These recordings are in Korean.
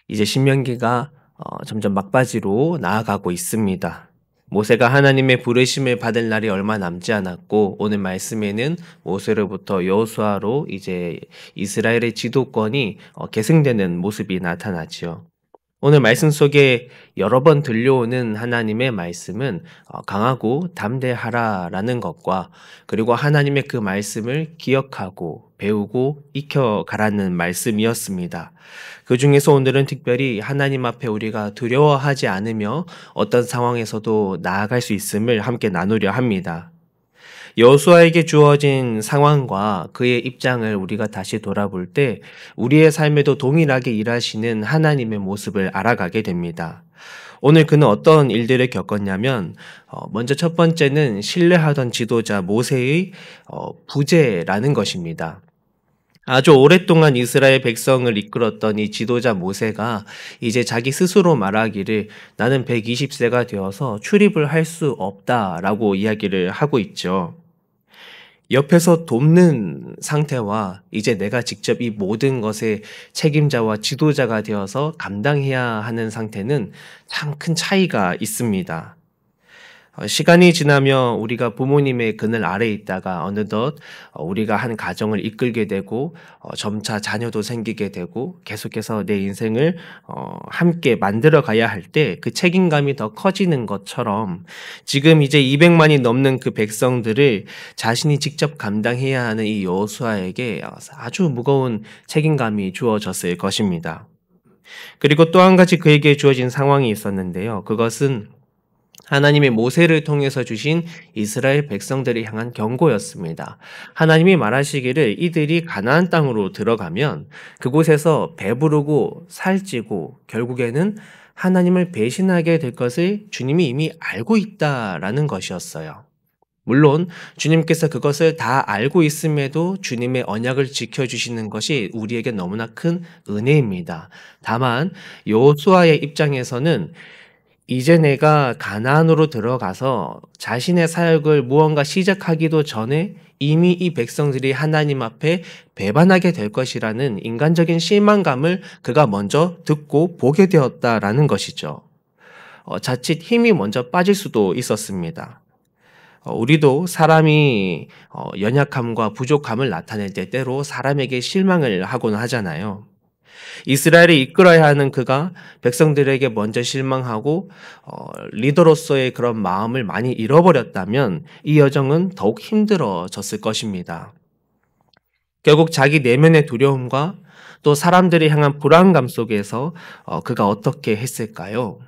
이제 신명기가 점점 막바지로 나아가고 있습니다. 모세가 하나님의 부르심을 받을 날이 얼마 남지 않았고 오늘 말씀에는 모세로부터 여호수아로 이제 이스라엘의 지도권이 계승되는 모습이 나타나지요. 오늘 말씀 속에 여러 번 들려오는 하나님의 말씀은 강하고 담대하라라는 것과 그리고 하나님의 그 말씀을 기억하고 배우고 익혀가라는 말씀이었습니다. 그 중에서 오늘은 특별히 하나님 앞에 우리가 두려워하지 않으며 어떤 상황에서도 나아갈 수 있음을 함께 나누려 합니다. 여호수아에게 주어진 상황과 그의 입장을 우리가 다시 돌아볼 때 우리의 삶에도 동일하게 일하시는 하나님의 모습을 알아가게 됩니다. 오늘 그는 어떤 일들을 겪었냐면 먼저 첫 번째는 신뢰하던 지도자 모세의 부재라는 것입니다. 아주 오랫동안 이스라엘 백성을 이끌었던 이 지도자 모세가 이제 자기 스스로 말하기를 나는 120세가 되어서 출입을 할 수 없다라고 이야기를 하고 있죠. 옆에서 돕는 상태와 이제 내가 직접 이 모든 것의 책임자와 지도자가 되어서 감당해야 하는 상태는 참 큰 차이가 있습니다. 시간이 지나며 우리가 부모님의 그늘 아래에 있다가 어느덧 우리가 한 가정을 이끌게 되고 점차 자녀도 생기게 되고 계속해서 내 인생을 함께 만들어 가야 할 때 그 책임감이 더 커지는 것처럼 지금 이제 200만이 넘는 그 백성들을 자신이 직접 감당해야 하는 이 여호수아에게 아주 무거운 책임감이 주어졌을 것입니다. 그리고 또 한 가지 그에게 주어진 상황이 있었는데요. 그것은 하나님의 모세를 통해서 주신 이스라엘 백성들을 향한 경고였습니다. 하나님이 말하시기를 이들이 가나안 땅으로 들어가면 그곳에서 배부르고 살찌고 결국에는 하나님을 배신하게 될 것을 주님이 이미 알고 있다라는 것이었어요. 물론 주님께서 그것을 다 알고 있음에도 주님의 언약을 지켜주시는 것이 우리에게 너무나 큰 은혜입니다. 다만 여호수아의 입장에서는 이제 내가 가나안으로 들어가서 자신의 사역을 무언가 시작하기도 전에 이미 이 백성들이 하나님 앞에 배반하게 될 것이라는 인간적인 실망감을 그가 먼저 듣고 보게 되었다라는 것이죠. 자칫 힘이 먼저 빠질 수도 있었습니다. 우리도 사람이 연약함과 부족함을 나타낼 때 때로 사람에게 실망을 하곤 하잖아요. 이스라엘을 이끌어야 하는 그가 백성들에게 먼저 실망하고 리더로서의 그런 마음을 많이 잃어버렸다면 이 여정은 더욱 힘들어졌을 것입니다. 결국 자기 내면의 두려움과 또 사람들이 향한 불안감 속에서 그가 어떻게 했을까요?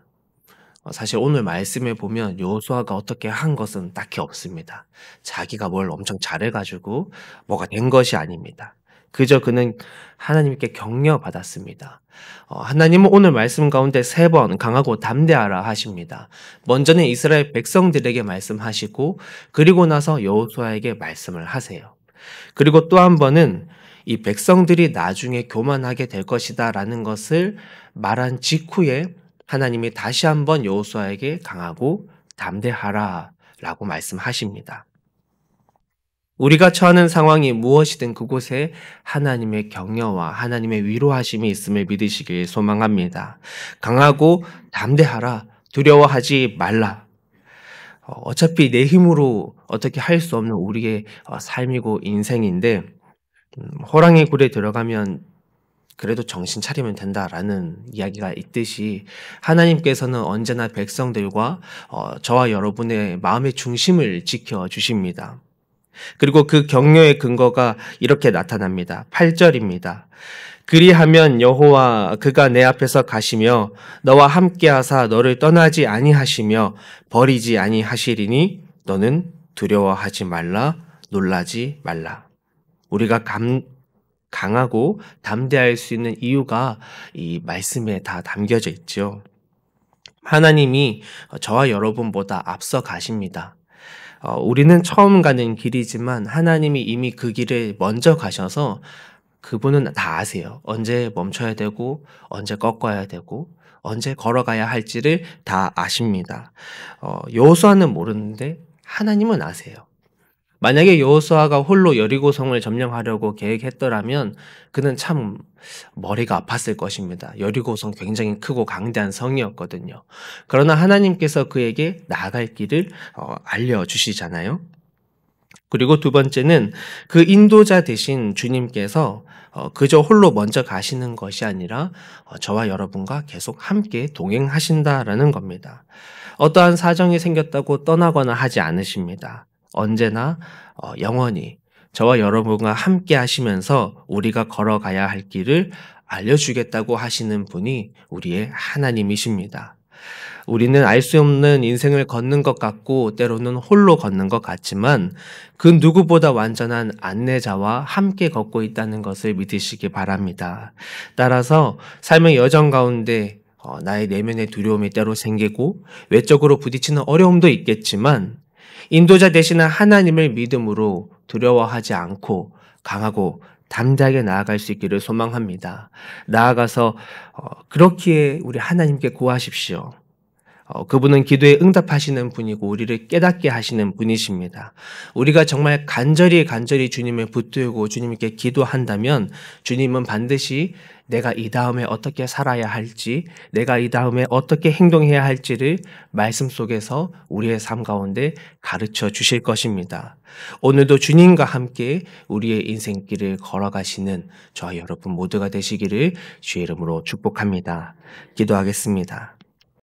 사실 오늘 말씀에 보면 여호수아가 어떻게 한 것은 딱히 없습니다. 자기가 뭘 엄청 잘해가지고 뭐가 된 것이 아닙니다. 그저 그는 하나님께 격려받았습니다. 하나님은 오늘 말씀 가운데 3번 강하고 담대하라 하십니다. 먼저는 이스라엘 백성들에게 말씀하시고 그리고 나서 여호수아에게 말씀을 하세요. 그리고 또 한 번은 이 백성들이 나중에 교만하게 될 것이다라는 것을 말한 직후에 하나님이 다시 한번 여호수아에게 강하고 담대하라라고 말씀하십니다. 우리가 처하는 상황이 무엇이든 그곳에 하나님의 격려와 하나님의 위로하심이 있음을 믿으시길 소망합니다. 강하고 담대하라, 두려워하지 말라. 어차피 내 힘으로 어떻게 할 수 없는 우리의 삶이고 인생인데 호랑이 굴에 들어가면 그래도 정신 차리면 된다라는 이야기가 있듯이 하나님께서는 언제나 백성들과 저와 여러분의 마음의 중심을 지켜주십니다. 그리고 그 격려의 근거가 이렇게 나타납니다. 8절입니다. 그리하면 여호와 그가 내 앞에서 가시며 너와 함께하사 너를 떠나지 아니하시며 버리지 아니하시리니 너는 두려워하지 말라 놀라지 말라. 우리가 강하고 담대할 수 있는 이유가 이 말씀에 다 담겨져 있죠. 하나님이 저와 여러분보다 앞서 가십니다. 우리는 처음 가는 길이지만 하나님이 이미 그 길을 먼저 가셔서 그분은 다 아세요. 언제 멈춰야 되고 언제 꺾어야 되고 언제 걸어가야 할지를 다 아십니다. 여호수아는 모르는데 하나님은 아세요. 만약에 여호수아가 홀로 여리고성을 점령하려고 계획했더라면 그는 참 머리가 아팠을 것입니다. 여리고성 굉장히 크고 강대한 성이었거든요. 그러나 하나님께서 그에게 나아갈 길을 알려주시잖아요. 그리고 두 번째는 그 인도자 대신 주님께서 그저 홀로 먼저 가시는 것이 아니라 저와 여러분과 계속 함께 동행하신다라는 겁니다. 어떠한 사정이 생겼다고 떠나거나 하지 않으십니다. 언제나 영원히 저와 여러분과 함께 하시면서 우리가 걸어가야 할 길을 알려주겠다고 하시는 분이 우리의 하나님이십니다. 우리는 알 수 없는 인생을 걷는 것 같고 때로는 홀로 걷는 것 같지만 그 누구보다 완전한 안내자와 함께 걷고 있다는 것을 믿으시기 바랍니다. 따라서 삶의 여정 가운데 나의 내면의 두려움이 때로 생기고 외적으로 부딪히는 어려움도 있겠지만 인도자 되시는 하나님을 믿음으로 두려워하지 않고 강하고 담대하게 나아갈 수 있기를 소망합니다. 나아가서 그렇기에 우리 하나님께 구하십시오. 그분은 기도에 응답하시는 분이고 우리를 깨닫게 하시는 분이십니다. 우리가 정말 간절히 주님을 붙들고 주님께 기도한다면 주님은 반드시 내가 이 다음에 어떻게 살아야 할지, 내가 이 다음에 어떻게 행동해야 할지를 말씀 속에서 우리의 삶 가운데 가르쳐 주실 것입니다. 오늘도 주님과 함께 우리의 인생길을 걸어가시는 저와 여러분 모두가 되시기를 주의 이름으로 축복합니다. 기도하겠습니다.